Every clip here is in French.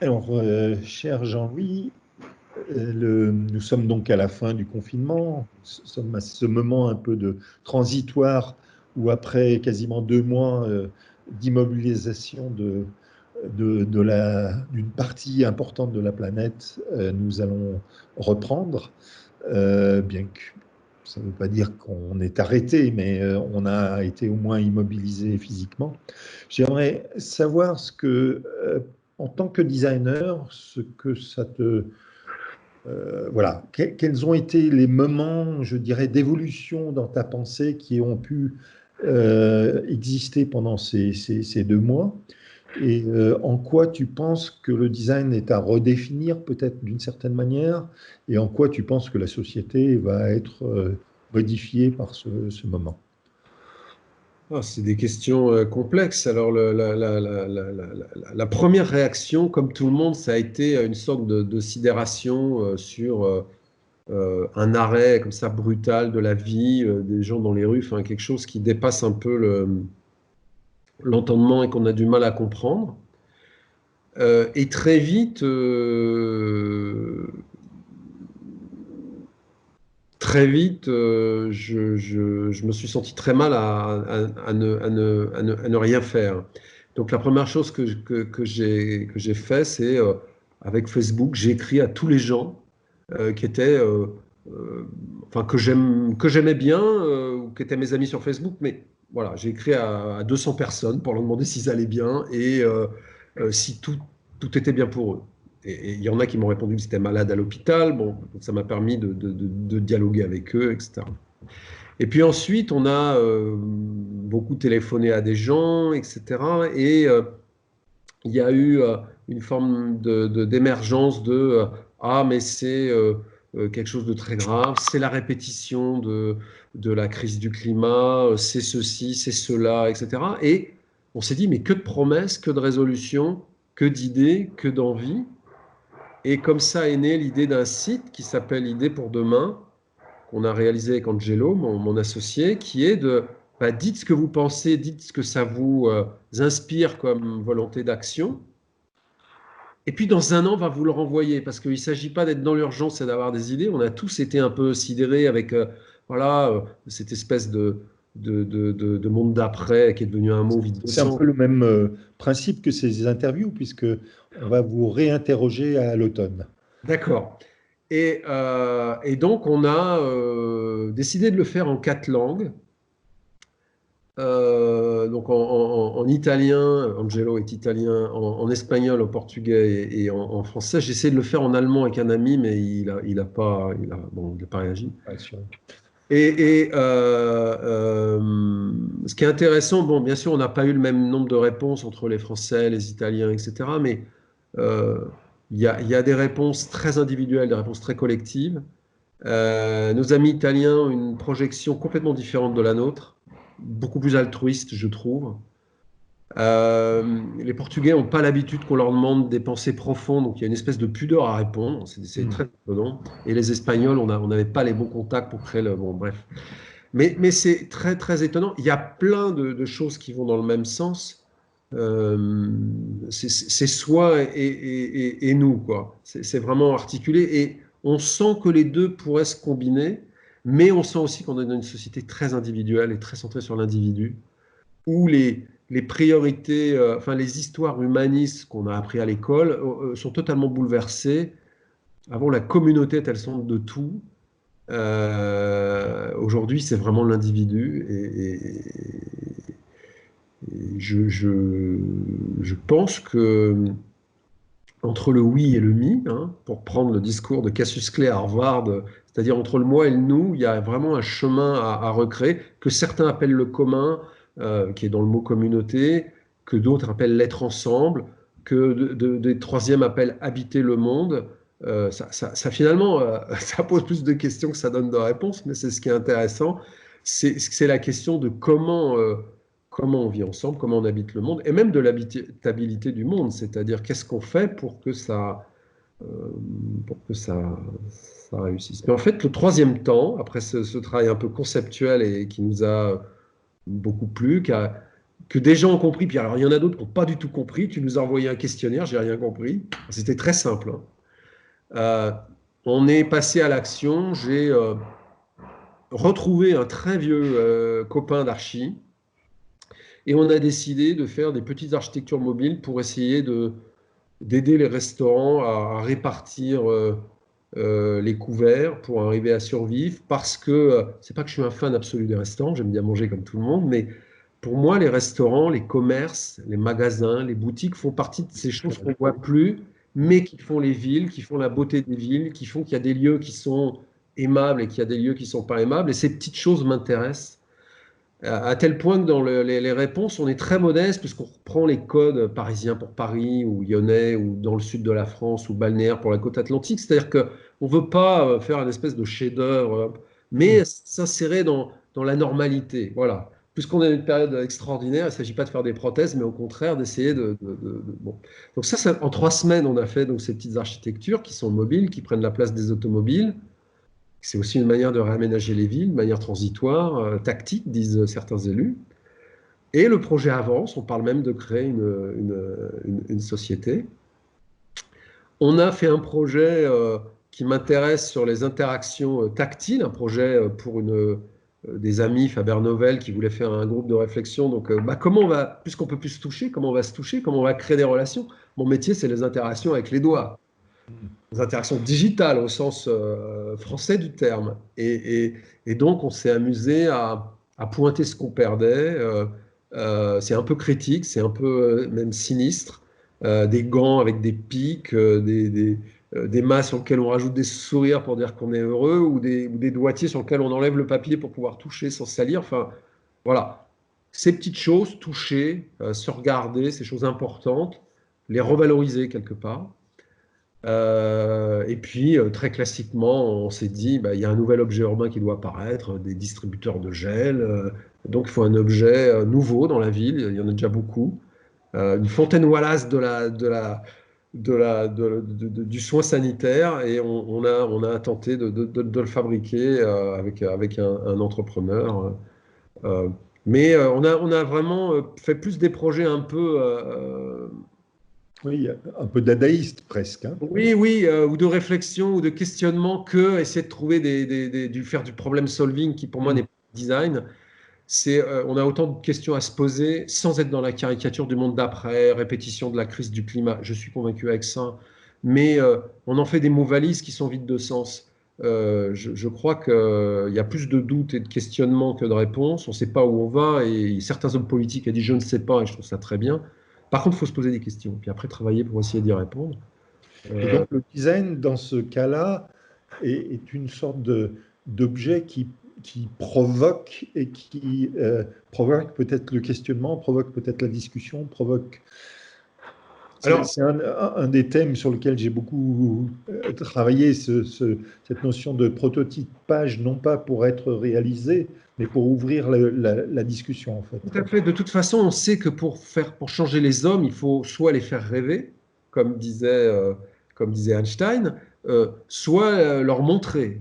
Alors, cher Jean-Louis, nous sommes donc à la fin du confinement. Nous sommes à ce moment un peu de transitoire où après quasiment 2 mois d'immobilisation d'une partie importante de la planète, nous allons reprendre, bien que ça ne veut pas dire qu'on est arrêté, mais on a été au moins immobilisé physiquement. J'aimerais savoir en tant que designer, ce que ça te voilà, quels ont été les moments, je dirais, d'évolution dans ta pensée qui ont pu exister pendant ces 2 mois? Et en quoi tu penses que le design est à redéfinir peut-être d'une certaine manière? Et en quoi tu penses que la société va être modifiée par ce moment? Ah, c'est des questions complexes. Alors, la première réaction, comme tout le monde, ça a été une sorte de sidération sur un arrêt comme ça brutal de la vie des gens dans les rues, enfin, quelque chose qui dépasse un peu l'entendement et qu'on a du mal à comprendre. Et très vite, je me suis senti très mal à ne rien faire. Donc la première chose que j'ai fait, c'est avec Facebook, j'ai écrit à tous les gens qui étaient, enfin que j'aimais bien ou qui étaient mes amis sur Facebook, mais voilà, j'ai écrit à 200 personnes pour leur demander s'ils allaient bien et si tout était bien pour eux. Et il y en a qui m'ont répondu que c'était malade à l'hôpital. Bon, donc ça m'a permis de dialoguer avec eux, etc. Et puis ensuite, on a beaucoup téléphoné à des gens, etc. Et il y a eu une forme d'émergence ah, mais c'est quelque chose de très grave, c'est la répétition de la crise du climat, c'est ceci, c'est cela, etc. Et on s'est dit, mais que de promesses, que de résolutions, que d'idées, que d'envies. Et comme ça est née l'idée d'un site qui s'appelle Idées pour demain, qu'on a réalisé avec Angelo, mon associé, qui est de dites ce que vous pensez, dites ce que ça vous inspire comme volonté d'action. Et puis dans un an, on va vous le renvoyer, parce qu'il ne s'agit pas d'être dans l'urgence et d'avoir des idées. On a tous été un peu sidérés avec voilà, cette espèce de monde d'après qui est devenu un mot vide de C'est un sens. peu le même principe que ces interviews, puisque on va vous réinterroger à l'automne. D'accord. Et donc, on a décidé de le faire en 4 langues. Donc en italien, Angelo est italien, en espagnol, en portugais et en français. J'ai essayé de le faire en allemand avec un ami, mais bon, il a pas réagi. Ce qui est intéressant, bon, bien sûr, on n'a pas eu le même nombre de réponses entre les Français, les Italiens, etc. Mais euh, il y a des réponses très individuelles, des réponses très collectives. Nos amis italiens ont une projection complètement différente de la nôtre, beaucoup plus altruiste, je trouve. Les Portugais n'ont pas l'habitude qu'on leur demande des pensées profondes, donc il y a une espèce de pudeur à répondre, c'est très Mhm. étonnant. Et les Espagnols, on n'avait pas les bons contacts pour créer le... Bon, bref. Mais c'est très, très étonnant. Il y a plein de choses qui vont dans le même sens. Euh, c'est soi et nous, quoi. C'est vraiment articulé. Et on sent que les deux pourraient se combiner, mais on sent aussi qu'on est dans une société très individuelle et très centrée sur l'individu, où les priorités, enfin les histoires humanistes qu'on a appris à l'école sont totalement bouleversées. Avant, la communauté était le centre de tout. Aujourd'hui, c'est vraiment l'individu et je pense que entre le oui et le me, hein, pour prendre le discours de Cassius Clay à Harvard, c'est-à-dire entre le moi et le nous, il y a vraiment un chemin à recréer que certains appellent le commun, qui est dans le mot communauté, que d'autres appellent l'être ensemble, que des troisièmes appellent habiter le monde. Ça, finalement, ça pose plus de questions que ça donne de réponses, mais c'est ce qui est intéressant. C'est la question de comment on vit ensemble, comment on habite le monde, et même de l'habitabilité du monde, c'est-à-dire qu'est-ce qu'on fait euh, pour que ça réussisse. Mais en fait, le troisième temps, après ce travail un peu conceptuel et qui nous a beaucoup plu, que des gens ont compris, puis alors il y en a d'autres qui n'ont pas du tout compris. Tu nous as envoyé un questionnaire, j'ai rien compris. C'était très simple, hein. On est passé à l'action. J'ai retrouvé un très vieux copain d'archi et on a décidé de faire des petites architectures mobiles pour essayer d'aider les restaurants à répartir les couverts pour arriver à survivre. Parce que c'est pas que je suis un fan absolu des restaurants, j'aime bien manger comme tout le monde, mais pour moi, les restaurants, les commerces, les magasins, les boutiques font partie de ces choses qu'on ne voit plus, mais qui font les villes, qui font la beauté des villes, qui font qu'il y a des lieux qui sont aimables et qu'il y a des lieux qui ne sont pas aimables. Et ces petites choses m'intéressent, à tel point que dans les réponses, on est très modeste, puisqu'on reprend les codes parisiens pour Paris, ou lyonnais, ou dans le sud de la France, ou balnéaire pour la côte atlantique. C'est-à-dire qu'on ne veut pas faire une espèce de chef-d'œuvre, mais s'insérer dans la normalité. Voilà. Puisqu'on a une période extraordinaire, il ne s'agit pas de faire des prothèses, mais au contraire d'essayer bon. Donc ça, en 3 semaines, on a fait donc, ces petites architectures qui sont mobiles, qui prennent la place des automobiles. C'est aussi une manière de réaménager les villes, de manière transitoire, tactique, disent certains élus. Et le projet avance, on parle même de créer une société. On a fait un projet qui m'intéresse sur les interactions tactiles, un projet pour des amis, Faber Novel, qui voulaient faire un groupe de réflexion. Donc, comment on va, puisqu'on peut plus se toucher, comment on va se toucher, comment on va créer des relations. Mon métier, c'est les interactions avec les doigts. Les interactions digitales au sens français du terme. Et donc, on s'est amusé à pointer ce qu'on perdait. C'est un peu critique, c'est un peu même sinistre. Des gants avec des pics, des mâts sur lesquels on rajoute des sourires pour dire qu'on est heureux, ou des doigtiers sur lesquels on enlève le papier pour pouvoir toucher sans salir. Enfin, voilà. Ces petites choses, toucher, se regarder, ces choses importantes, les revaloriser quelque part. Et puis, très classiquement, on s'est dit, il y a un nouvel objet urbain qui doit apparaître, des distributeurs de gel. Donc, il faut un objet nouveau dans la ville. Il y en a déjà beaucoup. Une fontaine Wallace du soin sanitaire. Et on a tenté de le fabriquer avec un entrepreneur. Mais on a vraiment fait plus des projets un peu... Oui, un peu dadaïste presque, hein. Oui, oui, ou de réflexion ou de questionnement, que essayer de trouver faire du problem solving qui pour moi n'est pas design. On a autant de questions à se poser sans être dans la caricature du monde d'après, répétition de la crise du climat. Je suis convaincu avec ça, mais on en fait des mots valises qui sont vides de sens. Je crois qu'il y a plus de doutes et de questionnements que de réponses. On ne sait pas où on va, et certains hommes politiques ont dit je ne sais pas, et je trouve ça très bien. Par contre, il faut se poser des questions, puis après travailler pour essayer d'y répondre. Et donc le design, dans ce cas-là, est une sorte d'objet qui provoque et qui provoque peut-être le questionnement, provoque peut-être la discussion, provoque... C'est un des thèmes sur lequel j'ai beaucoup travaillé, cette notion de prototypage, non pas pour être réalisé, mais pour ouvrir la discussion, en fait. Tout à fait. De toute façon, on sait que pour changer les hommes, il faut soit les faire rêver, comme disait Einstein, soit leur montrer.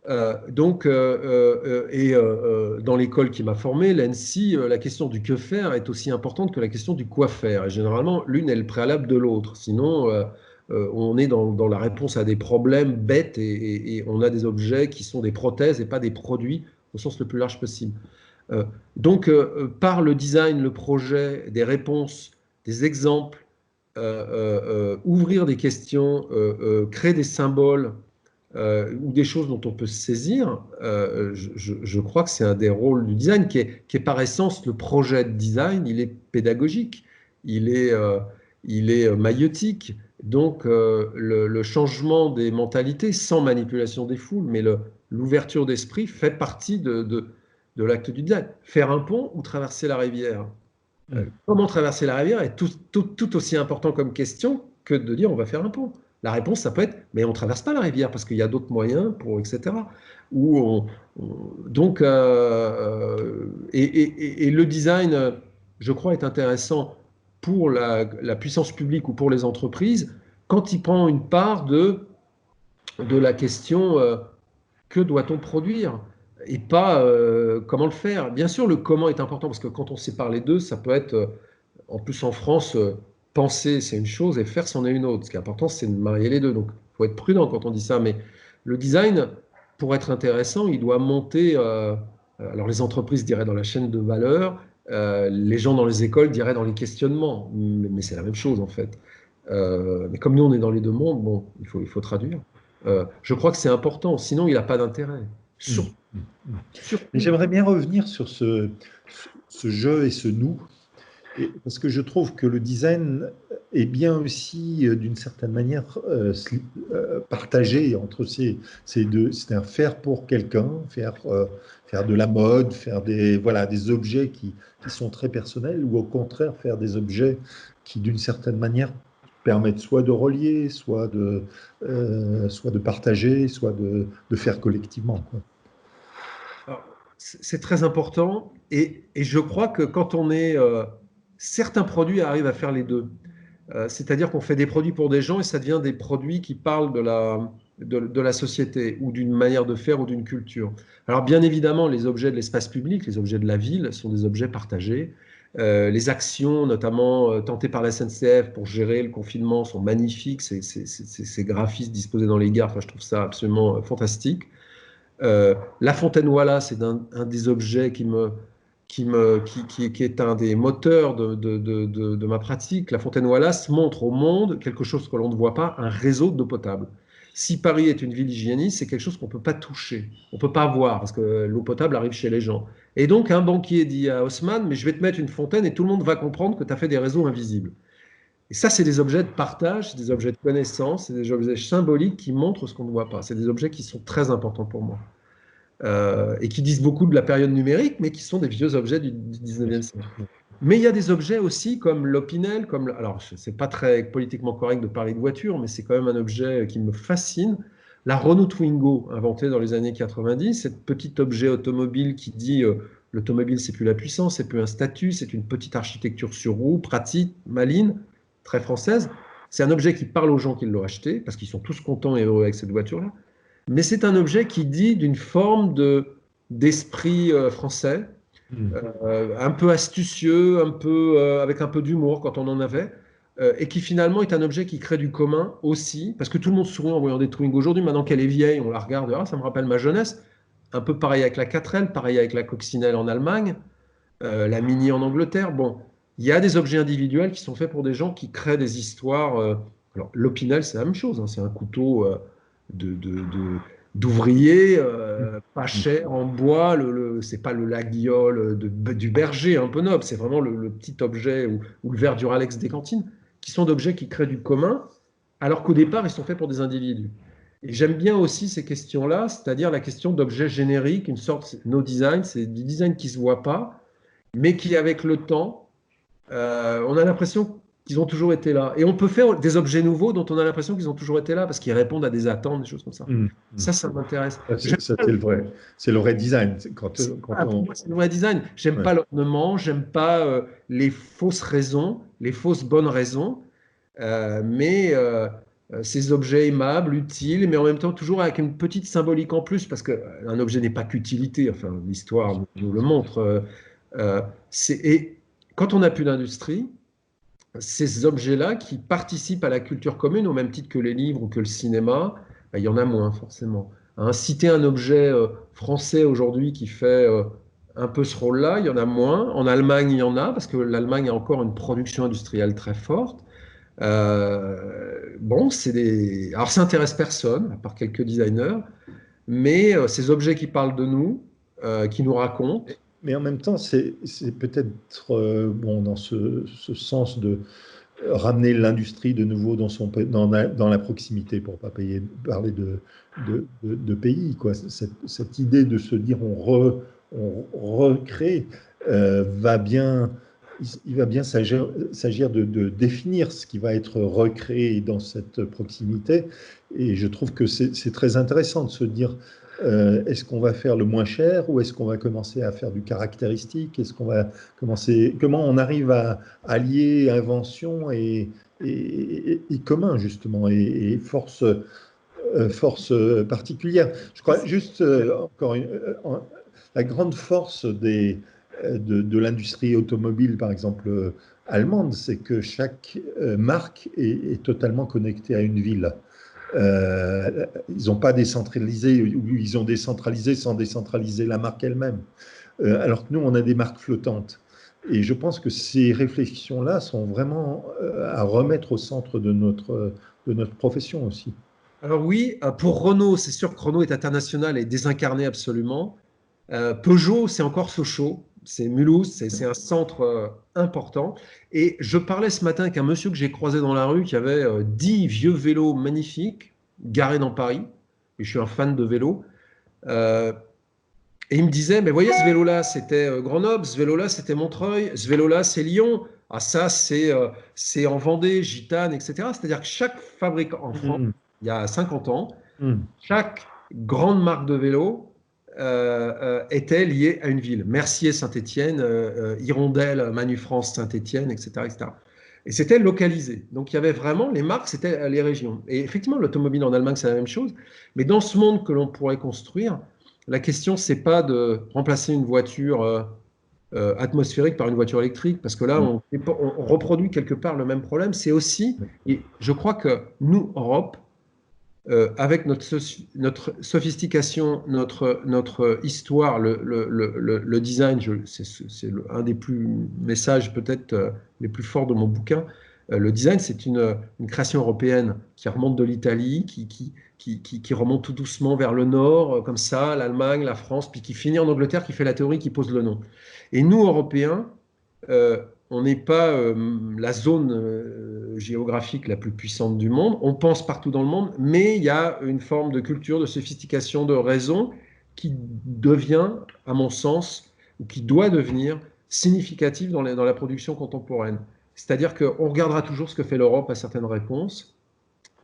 Dans l'école qui m'a formé, l'ENSI, la question du que faire est aussi importante que la question du quoi faire. Et généralement, l'une est le préalable de l'autre. Sinon, on est dans la réponse à des problèmes bêtes, et on a des objets qui sont des prothèses et pas des produits au sens le plus large possible. Donc, par le design, le projet, des réponses, des exemples, ouvrir des questions, créer des symboles, ou des choses dont on peut se saisir, je crois que c'est un des rôles du design qui est par essence le projet de design. Il est pédagogique, il est maïeutique. Donc, le changement des mentalités sans manipulation des foules, mais l'ouverture d'esprit fait partie de l'acte du design. Faire un pont ou traverser la rivière. Comment traverser la rivière est tout aussi important comme question que de dire on va faire un pont. La réponse, ça peut être mais on ne traverse pas la rivière parce qu'il y a d'autres moyens, etc. Donc, et le design, je crois, est intéressant pour la puissance publique ou pour les entreprises quand il prend une part de la question que doit-on produire. et pas comment le faire. Bien sûr, le comment est important parce que quand on sépare les deux, ça peut être, en plus en France, penser c'est une chose et faire c'en est une autre. Ce qui est important, c'est de marier les deux. Donc, il faut être prudent quand on dit ça. Mais le design, pour être intéressant, il doit monter. Alors, les entreprises diraient dans la chaîne de valeur, les gens dans les écoles diraient dans les questionnements. Mais c'est la même chose en fait. Mais comme nous, on est dans les deux mondes, bon, il faut traduire. Je crois que c'est important, sinon il n'a pas d'intérêt. Mm, Surtout, mm, mm. Mais surtout. j'aimerais bien revenir sur ce je et ce nous, parce que je trouve que le design est bien aussi, d'une certaine manière, partagé entre ces deux. C'est-à-dire faire pour quelqu'un, faire de la mode, faire voilà, des objets qui sont très personnels, ou au contraire faire des objets qui, d'une certaine manière, permettent soit de relier, soit de partager, soit de faire collectivement, quoi. Alors, c'est très important et je crois que quand on est... certains produits arrivent à faire les deux. C'est-à-dire qu'on fait des produits pour des gens et ça devient des produits qui parlent de la société ou d'une manière de faire ou d'une culture. Alors bien évidemment, les objets de l'espace public, les objets de la ville sont des objets partagés. Les actions, notamment tentées par la SNCF pour gérer le confinement, sont magnifiques. Ces graphismes disposés dans les gares, enfin, je trouve ça absolument fantastique. La fontaine Wallace c'est un des objets qui est un des moteurs de ma pratique. La fontaine Wallace montre au monde quelque chose que l'on ne voit pas, un réseau d'eau potable. Si Paris est une ville hygiéniste, c'est quelque chose qu'on ne peut pas toucher, on ne peut pas voir, parce que l'eau potable arrive chez les gens. Et donc, un banquier dit à Haussmann, mais je vais te mettre une fontaine et tout le monde va comprendre que tu as fait des réseaux invisibles. Et ça, c'est des objets de partage, c'est des objets de connaissance, c'est des objets symboliques qui montrent ce qu'on ne voit pas. C'est des objets qui sont très importants pour moi. Et qui disent beaucoup de la période numérique, mais qui sont des vieux objets du 19e siècle. Mais il y a des objets aussi comme l'Opinel, alors c'est pas très politiquement correct de parler de voiture, mais c'est quand même un objet qui me fascine. La Renault Twingo, inventée dans les années 90, cet petit objet automobile qui dit l'automobile c'est plus la puissance, c'est plus un statut, c'est une petite architecture sur roue, pratique, maligne, très française. C'est un objet qui parle aux gens qui l'ont acheté, parce qu'ils sont tous contents et heureux avec cette voiture-là. Mais c'est un objet qui dit d'une forme d'esprit français, Mm. un peu astucieux, avec un peu d'humour quand on en avait, et qui finalement est un objet qui crée du commun aussi, parce que tout le monde sourit en voyant des Twingo aujourd'hui. Maintenant qu'elle est vieille, on la regarde, ah, ça me rappelle ma jeunesse. Un peu pareil avec la 4L, pareil avec la Coccinelle en Allemagne, la Mini en Angleterre. Bon, il y a des objets individuels qui sont faits pour des gens qui créent des histoires. Alors, l'Opinel, c'est la même chose, hein, c'est un couteau de, de, de- d'ouvrier, pas Mm. cher, en bois. C'est pas le laguiole du berger un peu noble, c'est vraiment le petit objet ou le verre du Ralex des cantines, qui sont d'objets qui créent du commun, alors qu'au départ, ils sont faits pour des individus. Et j'aime bien aussi ces questions-là, c'est-à-dire la question d'objets génériques, une sorte no design, c'est du design qui ne se voit pas, mais qui, avec le temps, on a l'impression qu'ils ont toujours été là. Et on peut faire des objets nouveaux dont on a l'impression qu'ils ont toujours été là parce qu'ils répondent à des attentes, des choses comme ça. Mm. Mm. Ça m'intéresse. Ça, c'est le vrai design. Quand Pour on, moi, c'est le vrai design. J'aime ouais. pas l'ornement, j'aime pas les fausses raisons, les fausses bonnes raisons, mais ces objets aimables, utiles, mais en même temps toujours avec une petite symbolique en plus, parce qu'un objet n'est pas qu'utilité, enfin l'histoire nous le montre. Euh, et quand on n'a plus d'industrie, ces objets-là qui participent à la culture commune au même titre que les livres ou que le cinéma, ben, il y en a moins forcément. Hein, citer un objet français aujourd'hui qui fait un peu ce rôle-là, il y en a moins. En Allemagne, il y en a parce que l'Allemagne a encore une production industrielle très forte. Bon, alors ça intéresse personne, à part quelques designers, mais ces objets qui parlent de nous, qui nous racontent. Mais en même temps, c'est peut-être bon, dans ce sens de ramener l'industrie de nouveau dans la proximité, pour ne pas parler de pays, quoi. Cette idée de se dire on recrée va bien, il va bien s'agir de définir ce qui va être recréé dans cette proximité. Et je trouve que c'est très intéressant de se dire est-ce qu'on va faire le moins cher ou est-ce qu'on va commencer à faire du caractéristique? Est-ce qu'on va commencer, comment on arrive à allier invention et commun, justement, et force force particulière. Je crois juste encore la grande force de l'industrie automobile, par exemple allemande, c'est que chaque marque est totalement connectée à une ville. Ils n'ont pas décentralisé, ou ils ont décentralisé sans décentraliser la marque elle-même. Alors que nous, on a des marques flottantes. Et je pense que ces réflexions-là sont vraiment à remettre au centre de notre profession aussi. Alors oui, pour Renault, c'est sûr que Renault est international et désincarné absolument. Peugeot, c'est encore Sochaux, c'est Mulhouse, c'est un centre important. Et je parlais ce matin avec un monsieur que j'ai croisé dans la rue qui avait 10 vieux vélos magnifiques garés dans Paris. Et je suis un fan de vélo. Euh, et il me disait, mais voyez, ce vélo-là, c'était Grenoble, ce vélo-là, c'était Montreuil, ce vélo-là, c'est Lyon. Ah, ça, c'est en Vendée, Gitane, etc. C'est-à-dire que chaque fabricant en France, Mm, il y a 50 ans, mm, chaque grande marque de vélo était liée à une ville. Mercier, Saint-Étienne, Hirondelle, Manufrance, Saint-Étienne, etc., etc. Et c'était localisé. Donc il y avait vraiment, les marques, c'était les régions. Et effectivement, l'automobile en Allemagne, c'est la même chose. Mais dans ce monde que l'on pourrait construire, la question, c'est pas de remplacer une voiture atmosphérique par une voiture électrique, parce que là, mm. on reproduit quelque part le même problème. C'est aussi, et je crois que nous, Europe, avec notre sophistication, notre histoire, le design, c'est un des plus messages peut-être les plus forts de mon bouquin. Le design, c'est une création européenne qui remonte de l'Italie, qui remonte tout doucement vers le nord, comme ça, l'Allemagne, la France, puis qui finit en Angleterre, qui fait la théorie, qui pose le nom. Et nous, Européens, on n'est pas la zone géographique la plus puissante du monde. On pense partout dans le monde, mais il y a une forme de culture, de sophistication, de raison qui devient, à mon sens, ou qui doit devenir significative dans la production contemporaine. C'est-à-dire qu'on regardera toujours ce que fait l'Europe à certaines réponses,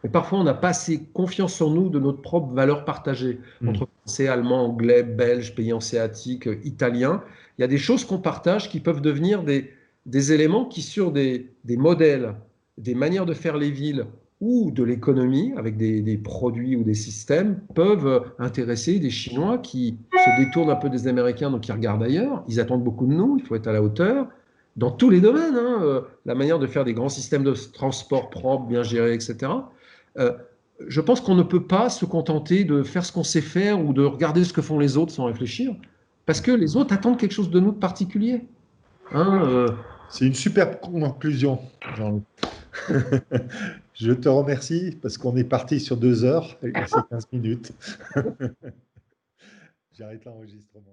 mais parfois on n'a pas assez confiance en nous de notre propre valeur partagée Mm. entre Français, Allemands, Anglais, Belges, pays hanséatiques, Italiens. Il y a des choses qu'on partage qui peuvent devenir des éléments qui, sur des modèles, des manières de faire les villes ou de l'économie, avec des produits ou des systèmes, peuvent intéresser des Chinois qui se détournent un peu des Américains, donc qui regardent ailleurs. Ils attendent beaucoup de nous, il faut être à la hauteur. Dans tous les domaines, hein, la manière de faire des grands systèmes de transport propres, bien gérés, etc. Euh, je pense qu'on ne peut pas se contenter de faire ce qu'on sait faire ou de regarder ce que font les autres sans réfléchir, parce que les autres attendent quelque chose de nous de particulier. Hein, C'est une super conclusion, Jean-Loup. Je te remercie parce qu'on est parti sur 2 heures et c'est 15 minutes. J'arrête l'enregistrement.